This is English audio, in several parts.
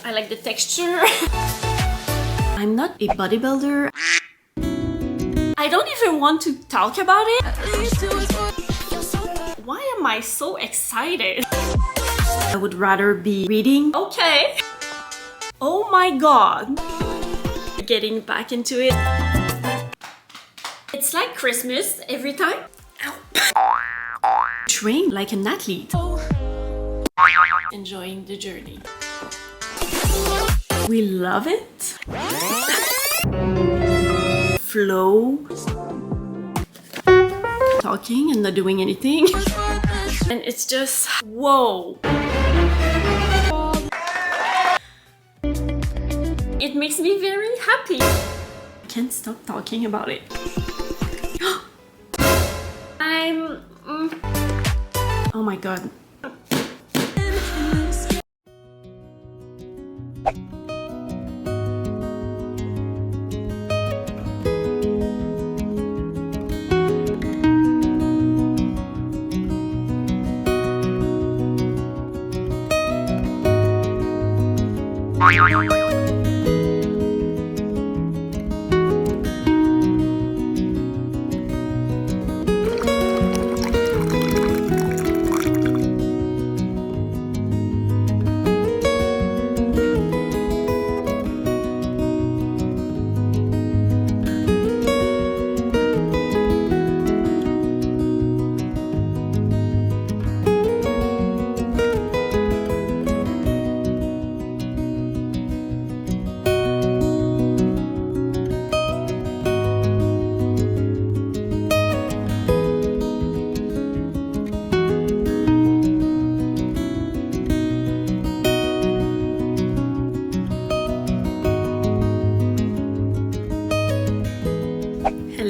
I like the texture. I'm not a bodybuilder. I don't even want to talk about it. Why am I so excited? I would rather be reading. Okay. Oh my god. Getting back into it. It's like Christmas every time. Ow. Train like an athlete. Enjoying the journey. We love it. Flow. Talking and not doing anything. And it's just, whoa. It makes me very happy. I can't stop talking about it. Oh my god.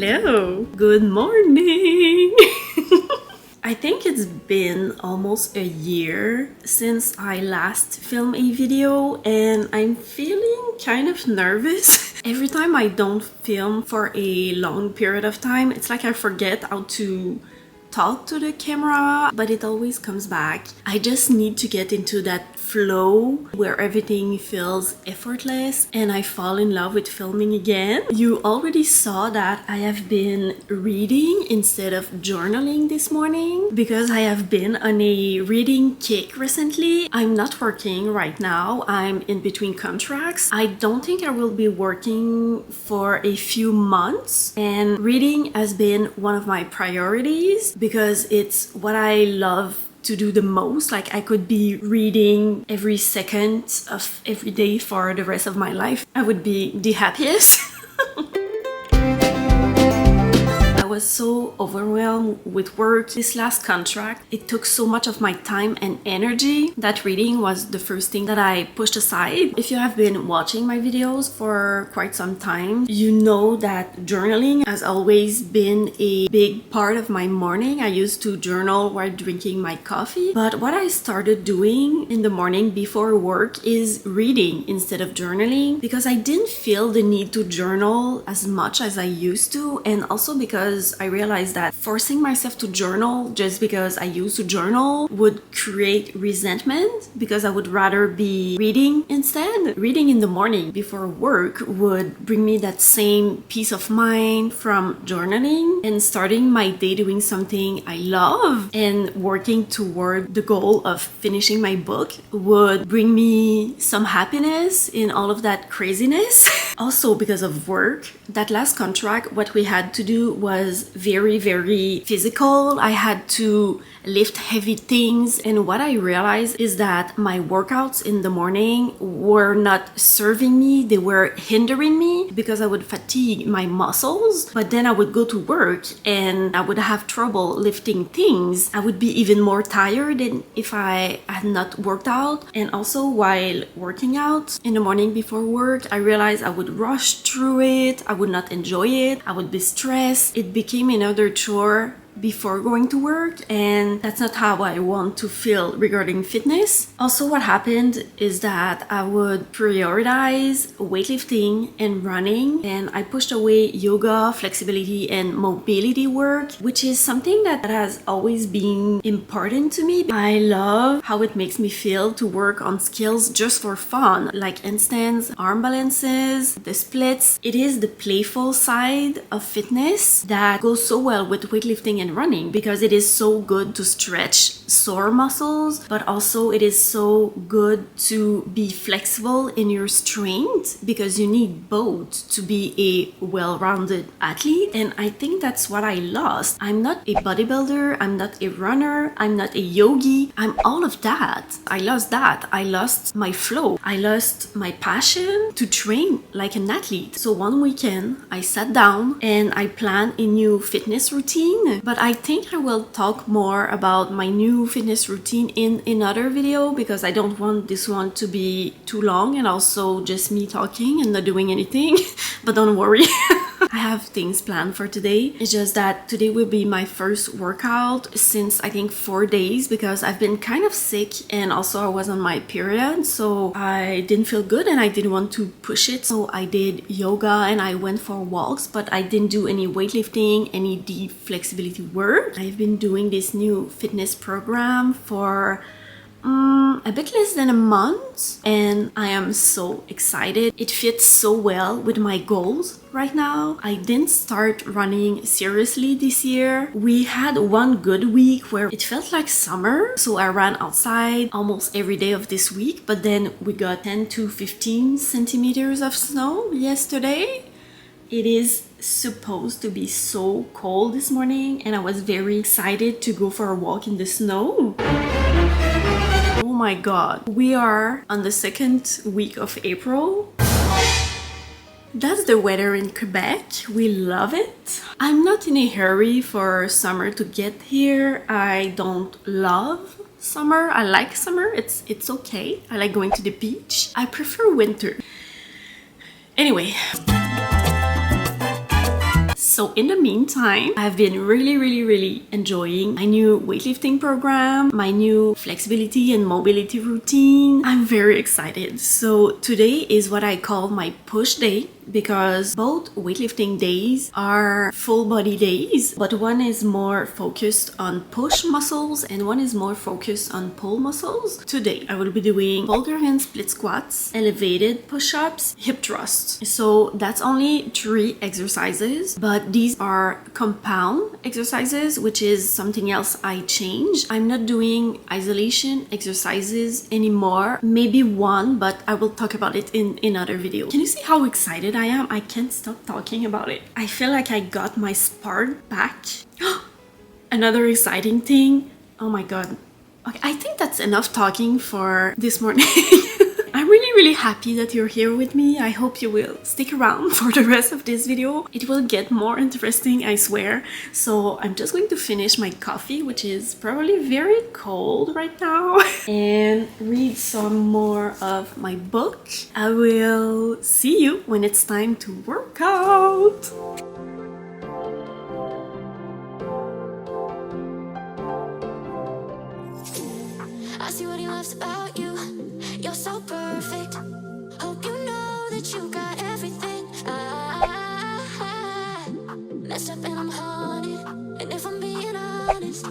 Hello, good morning. I think it's been almost a year since I last filmed a video and I'm feeling kind of nervous. Every time I don't film for a long period of time, it's like I forget how to talk to the camera, but it always comes back. I just need to get into that flow where everything feels effortless and I fall in love with filming again. You already saw that I have been reading instead of journaling this morning because I have been on a reading kick recently. I'm not working right now. I'm in between contracts. I don't think I will be working for a few months, and reading has been one of my priorities because it's what I love to do the most. Like, I could be reading every second of every day for the rest of my life. I would be the happiest. I was so overwhelmed with work. This last contract, it took so much of my time and energy that reading was the first thing that I pushed aside. If you have been watching my videos for quite some time, you know that journaling has always been a big part of my morning. I used to journal while drinking my coffee, but what I started doing in the morning before work is reading instead of journaling because I didn't feel the need to journal as much as I used to, and also because I realized that forcing myself to journal just because I used to journal would create resentment because I would rather be reading instead. Reading in the morning before work would bring me that same peace of mind from journaling, and starting my day doing something I love and working toward the goal of finishing my book would bring me some happiness in all of that craziness. Also, because of work, that last contract, what we had to do was very, very physical. I had to lift heavy things, and what I realized is that my workouts in the morning were not serving me, they were hindering me because I would fatigue my muscles, but then I would go to work and I would have trouble lifting things. I would be even more tired than if I had not worked out. And also, while working out in the morning before work, I realized I would rush through it, I would not enjoy it, I would be stressed. It became another chore before going to work, and that's not how I want to feel regarding fitness. Also, what happened is that I would prioritize weightlifting and running, and I pushed away yoga, flexibility, and mobility work, which is something that has always been important to me. I love how it makes me feel to work on skills just for fun, like handstands, arm balances, the splits. It is the playful side of fitness that goes so well with weightlifting and running, because it is so good to stretch sore muscles, but also it is so good to be flexible in your strength, because you need both to be a well-rounded athlete. And I think that's what I lost. I'm not a bodybuilder, I'm not a runner, I'm not a yogi, I'm all of that. I lost that. I lost my flow. I lost my passion to train like an athlete. So one weekend I sat down and I planned a new fitness routine, but I think I will talk more about my new fitness routine in another video, because I don't want this one to be too long and also just me talking and not doing anything. But don't worry. I have things planned for today. It's just that today will be my first workout since I think 4 days, because I've been kind of sick and also I was on my period, so I didn't feel good and I didn't want to push it. So I did yoga and I went for walks, but I didn't do any weightlifting, any deep flexibility work. I've been doing this new fitness program for a bit less than a month, and I am so excited. It fits so well with my goals right now. I didn't start running seriously this year. We had one good week where it felt like summer, so I ran outside almost every day of this week, but then we got 10 to 15 centimeters of snow yesterday. It is supposed to be so cold this morning, and I was very excited to go for a walk in the snow. Oh my god, we are on the second week of April. That's the weather in Quebec. We love it. I'm not in a hurry for summer to get here. I don't love summer. I like summer. It's okay. I like going to the beach. I prefer winter. Anyway. So in the meantime, I've been really enjoying my new weightlifting program, my new flexibility and mobility routine. I'm very excited. So today is what I call my push day, because both weightlifting days are full body days, but one is more focused on push muscles and one is more focused on pull muscles. Today I will be doing shoulder and split squats, elevated push-ups, hip thrusts. So that's only 3 exercises, but these are compound exercises, which is something else I changed. I'm not doing isolation exercises anymore. Maybe one, but I will talk about it in another video. Can you see how excited I am? I can't stop talking about it. I feel like I got my spark back. Another exciting thing. Oh my god. Okay, I think that's enough talking for this morning. I'm really happy that you're here with me. I hope you will stick around for the rest of this video. It will get more interesting, I swear. So I'm just going to finish my coffee, which is probably very cold right now, and read some more of my book. I will see you when it's time to work out. I see what he loves about you. You're so perfect. Hope you know that you got everything. I messed up and I'm haunted. And if I'm being honest,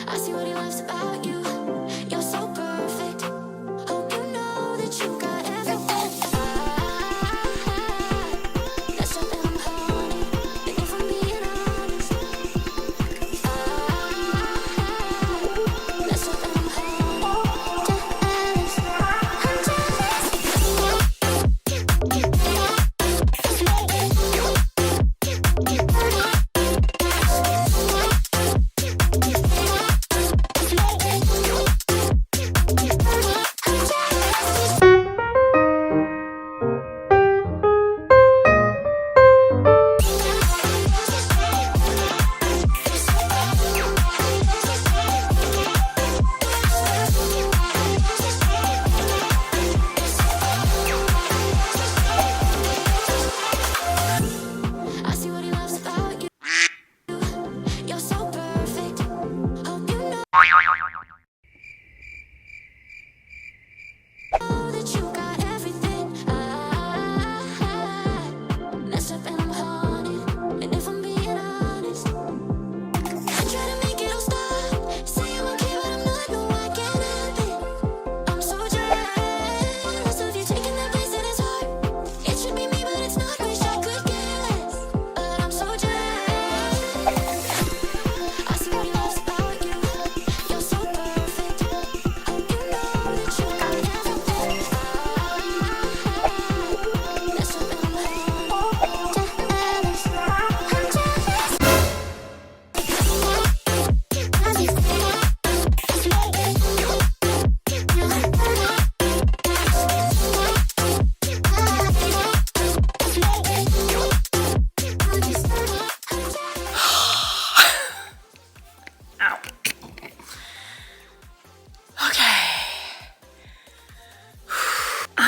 I see what he loves about you. You're so perfect. Hope you know that you got everything. I messed up and I'm haunted. And if I'm being honest, I messed up and I'm haunted.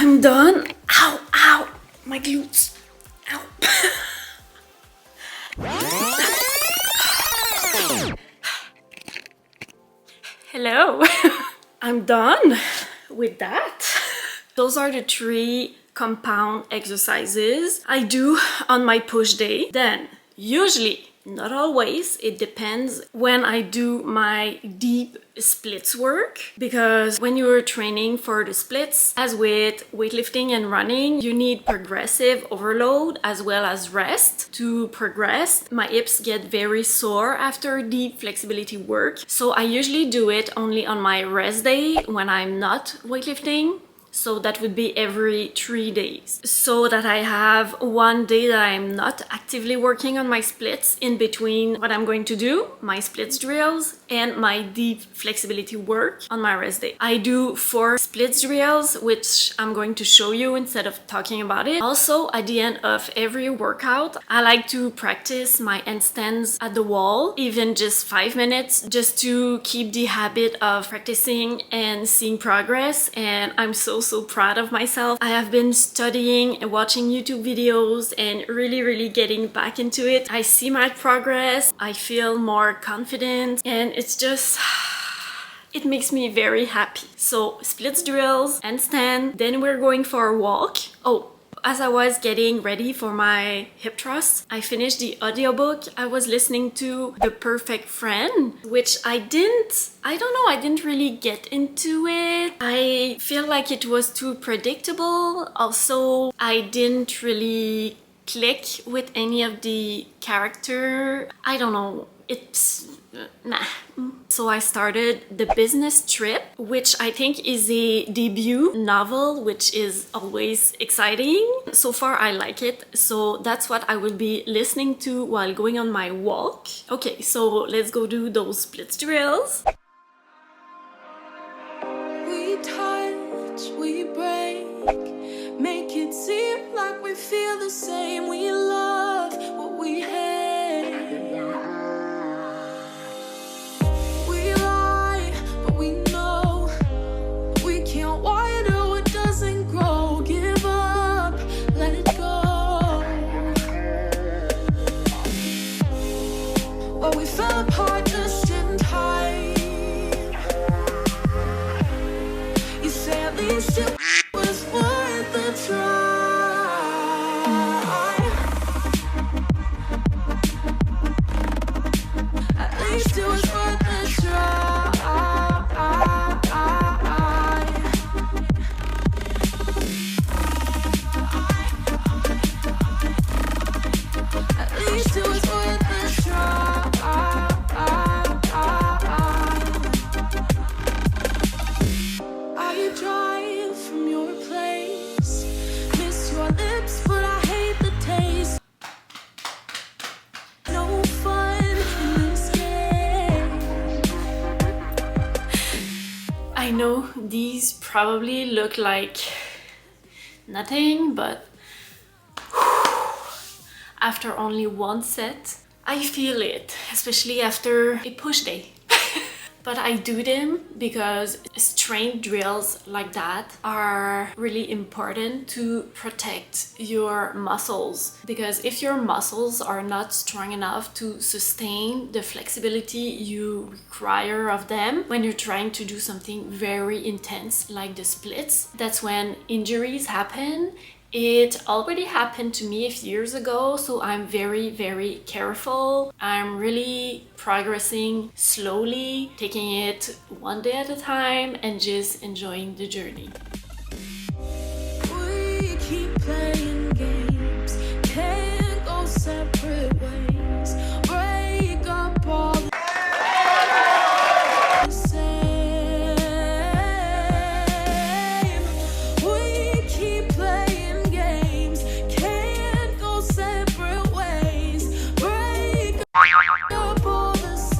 I'm done. Ow, ow, my glutes. Ow. Hello. I'm done with that. Those are the 3 compound exercises I do on my push day. Then, usually, not always, it depends when I do my deep splits work, because when you're training for the splits, as with weightlifting and running, you need progressive overload as well as rest to progress. My hips get very sore after deep flexibility work, so I usually do it only on my rest day when I'm not weightlifting. So that would be every 3 days, so that I have 1 day that I'm not actively working on my splits in between what I'm going to do, my splits drills, and my deep flexibility work on my rest day. I do 4 splits drills, which I'm going to show you instead of talking about it. Also, at the end of every workout, I like to practice my handstands at the wall, even just 5 minutes, just to keep the habit of practicing and seeing progress. And I'm so proud of myself. I have been studying and watching YouTube videos and really getting back into it. I see my progress, I feel more confident, and it's just, it makes me very happy. So splits drills, handstand, then we're going for a walk. Oh, as I was getting ready for my hip thrust, I finished the audiobook I was listening to, The Perfect Friend, which I didn't really get into it. I feel like it was too predictable. Also, I didn't really click with any of the character. I don't know, it's nah. So I started The Business Trip, which I think is a debut novel, which is always exciting. So far I like it, so that's what I will be listening to while going on my walk. Okay, so let's go do those splits drills. We touch, we break, make it seem like we feel the same. We love what we hate. We lie, but we know we can't water what doesn't grow. Give up, let it go. Well, we fell apart just in time. You say at least it was worth the try. At least it was worth the try. At least it was worth the try. I drive from your place, miss your lips, but I hate the taste. No fun in this game. I know these probably look like nothing, but after only 1 set, I feel it, especially after a push day. But I do them because strength drills like that are really important to protect your muscles. Because if your muscles are not strong enough to sustain the flexibility you require of them when you're trying to do something very intense like the splits, that's when injuries happen. It already happened to me a few years ago, so I'm very careful. I'm really progressing slowly, taking it 1 day at a time and just enjoying the journey. We keep playing games, can't go separate ways. Break up all the same. We keep playing games, can't go separate ways. Break up all the same.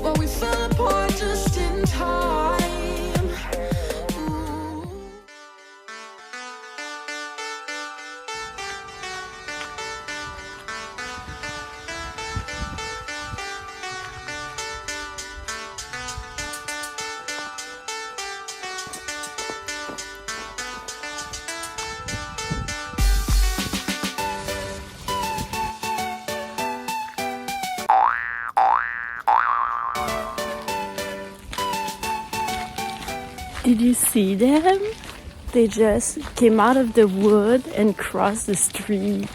Well, we fell apart just in time. Ooh. Did you see them? They just came out of the wood and crossed the street.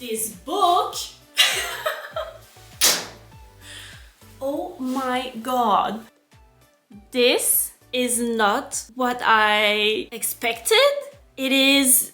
This book. Oh my god. This is not what I expected. It is...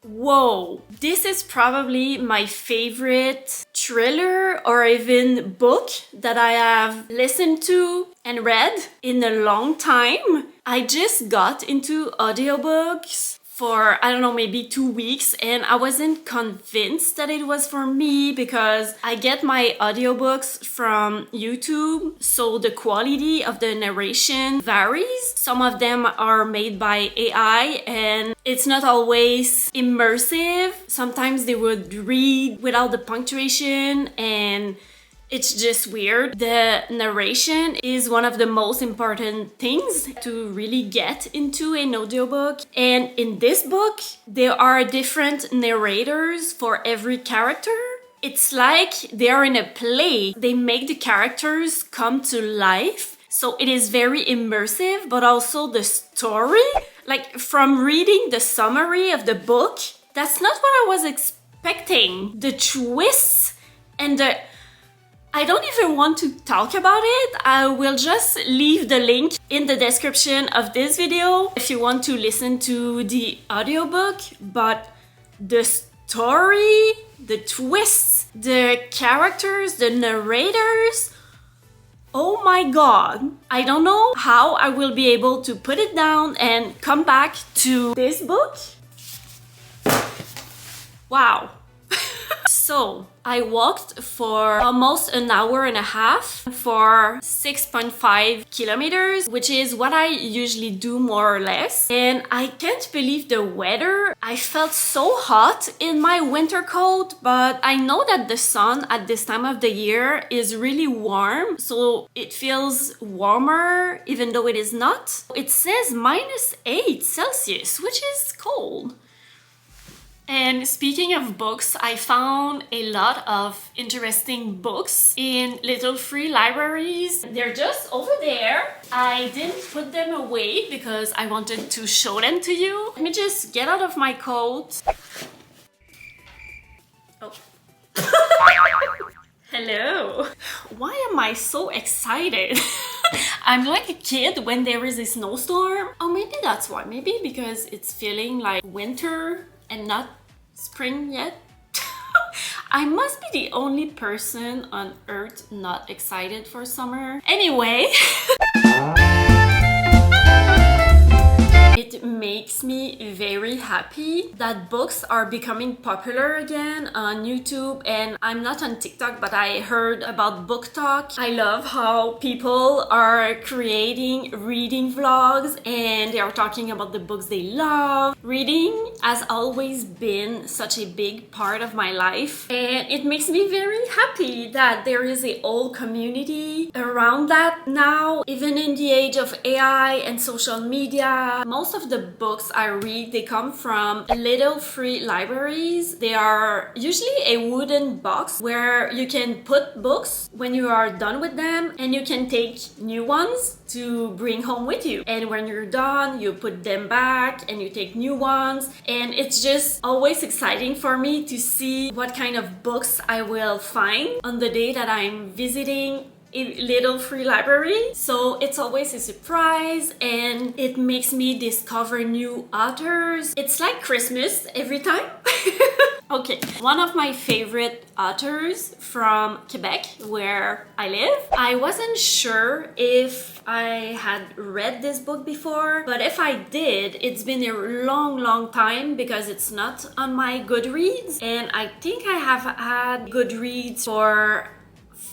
Whoa. This is probably my favorite thriller or even book that I have listened to and read in a long time. I just got into audiobooks for, I don't know, maybe 2 weeks, and I wasn't convinced that it was for me because I get my audiobooks from YouTube, so the quality of the narration varies. Some of them are made by AI and it's not always immersive. Sometimes they would read without the punctuation and it's just weird. The narration is one of the most important things to really get into an audiobook. And in this book, there are different narrators for every character. It's like they're in a play. They make the characters come to life. So it is very immersive, but also the story, like from reading the summary of the book, that's not what I was expecting. The twists and I don't even want to talk about it. I will just leave the link in the description of this video if you want to listen to the audiobook. But the story, the twists, the characters, the narrators, oh my god. I don't know how I will be able to put it down and come back to this book. Wow. So I walked for almost an hour and a half for 6.5 kilometers, which is what I usually do more or less. And I can't believe the weather. I felt so hot in my winter coat, but I know that the sun at this time of the year is really warm. So it feels warmer even though it is not. It says -8 Celsius, which is cold. And speaking of books, I found a lot of interesting books in little free libraries. They're just over there. I didn't put them away because I wanted to show them to you. Let me just get out of my coat. Oh. Hello. Why am I so excited? I'm like a kid when there is a snowstorm. Oh, maybe that's why. Maybe because it's feeling like winter and not spring yet. I must be the only person on earth not excited for summer. Anyway. It makes me very happy that books are becoming popular again on YouTube, and I'm not on TikTok, but I heard about Book Talk. I love how people are creating reading vlogs and they are talking about the books they love. Reading has always been such a big part of my life, and it makes me very happy that there is a whole community around that now, even in the age of AI and social media. Most of the books I read, they come from little free libraries. They are usually a wooden box where you can put books when you are done with them, and you can take new ones to bring home with you. And when you're done, you put them back and you take new ones. And it's just always exciting for me to see what kind of books I will find on the day that I'm visiting a little free library. So it's always a surprise and it makes me discover new authors. It's like Christmas every time. Okay, one of my favorite authors from Quebec, where I live. I wasn't sure if I had read this book before, but if I did, it's been a long time because it's not on my Goodreads, and I think I have had Goodreads for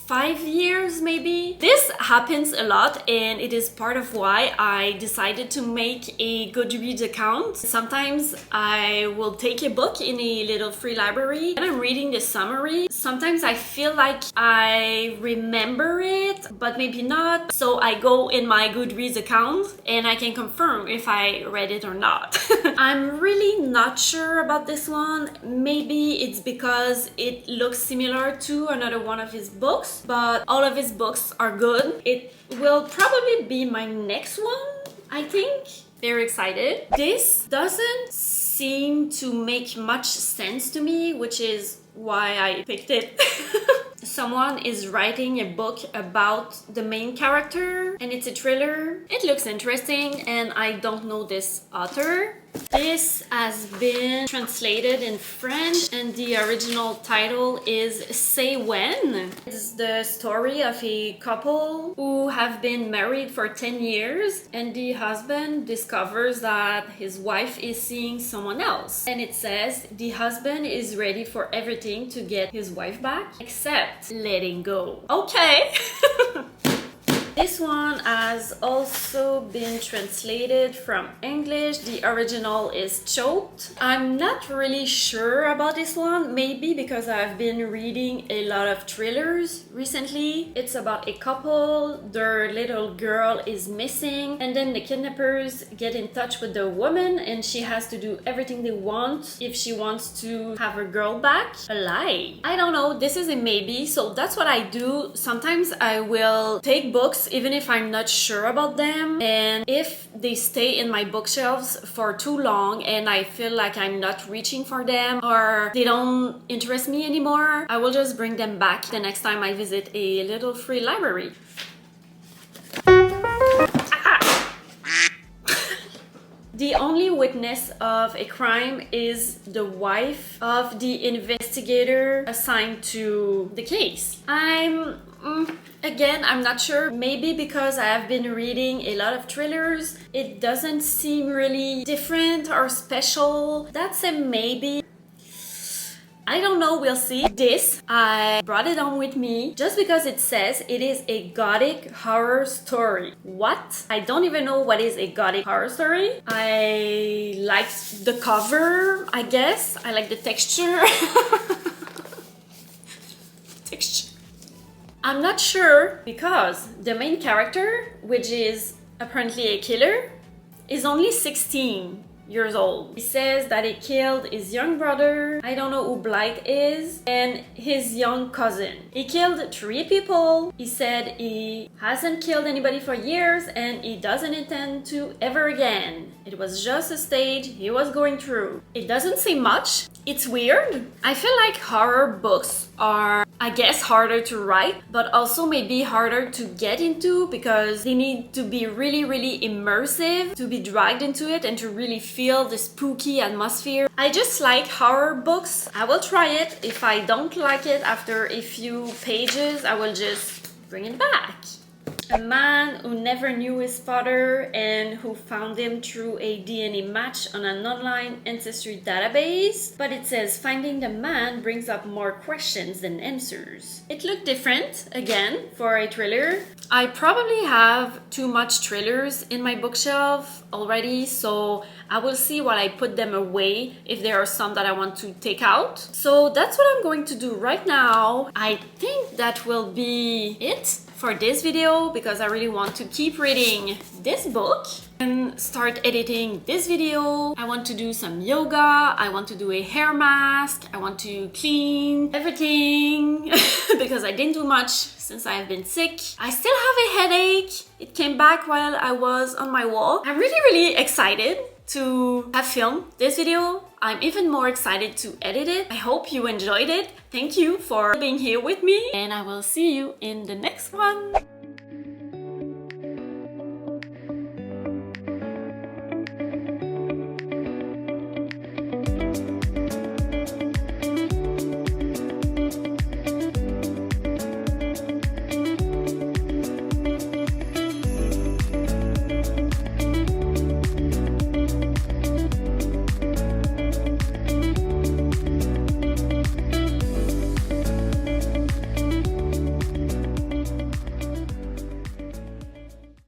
5 years maybe. This happens a lot, and it is part of why I decided to make a Goodreads account. Sometimes I will take a book in a little free library and I'm reading the summary. Sometimes I feel like I remember it, but maybe not. So I go in my Goodreads account and I can confirm if I read it or not. I'm really not sure about this one. Maybe it's because it looks similar to another one of his books, but all of his books are good. It will probably be my next one, I think. Very excited. This doesn't seem to make much sense to me, which is why I picked it. Someone is writing a book about the main character and it's a thriller. It looks interesting and I don't know this author. This has been translated in French and the original title is Say When. It's the story of a couple who have been married for 10 years and the husband discovers that his wife is seeing someone else. And it says the husband is ready for everything to get his wife back except letting go. Okay. This one has also been translated from English. The original is Choked. I'm not really sure about this one, maybe because I've been reading a lot of thrillers recently. It's about a couple, their little girl is missing, and then the kidnappers get in touch with the woman and she has to do everything they want if she wants to have her girl back alive. I don't know, this is a maybe, so that's what I do. Sometimes I will take books even if I'm not sure about them, and if they stay in my bookshelves for too long and I feel like I'm not reaching for them or they don't interest me anymore, I will just bring them back the next time I visit a little free library. The only witness of a crime is the wife of the investigator assigned to the case. Again, I'm not sure. Maybe because I have been reading a lot of thrillers, it doesn't seem really different or special. That's a maybe. I don't know, we'll see. This, I brought it on with me just because it says it is a gothic horror story. What? I don't even know what is a gothic horror story. I like the cover, I guess. I like the texture. I'm not sure because the main character, which is apparently a killer, is only 16 years old. He says that he killed his young brother, I don't know who Blight is, and his young cousin. He killed 3 people. He said he hasn't killed anybody for years and he doesn't intend to ever again. It was just a stage he was going through. It doesn't say much. It's weird. I feel like horror books are, I guess, harder to write, but also maybe harder to get into because they need to be really, really immersive to be dragged into it and to really feel the spooky atmosphere. I just like horror books. I will try it. If I don't like it after a few pages, I will just bring it back. A man who never knew his father and who found him through a DNA match on an online ancestry database. But it says finding the man brings up more questions than answers. It looked different, again, for a thriller. I probably have too much thrillers in my bookshelf already, so I will see while I put them away if there are some that I want to take out. So that's what I'm going to do right now. I think that will be it for this video because I really want to keep reading this book and start editing this video. I want to do some yoga, I want to do a hair mask, I want to clean everything because I didn't do much since I've been sick. I still have a headache. It came back while I was on my walk. I'm really excited to have filmed this video. I'm even more excited to edit it. I hope you enjoyed it. Thank you for being here with me and I will see you in the next one.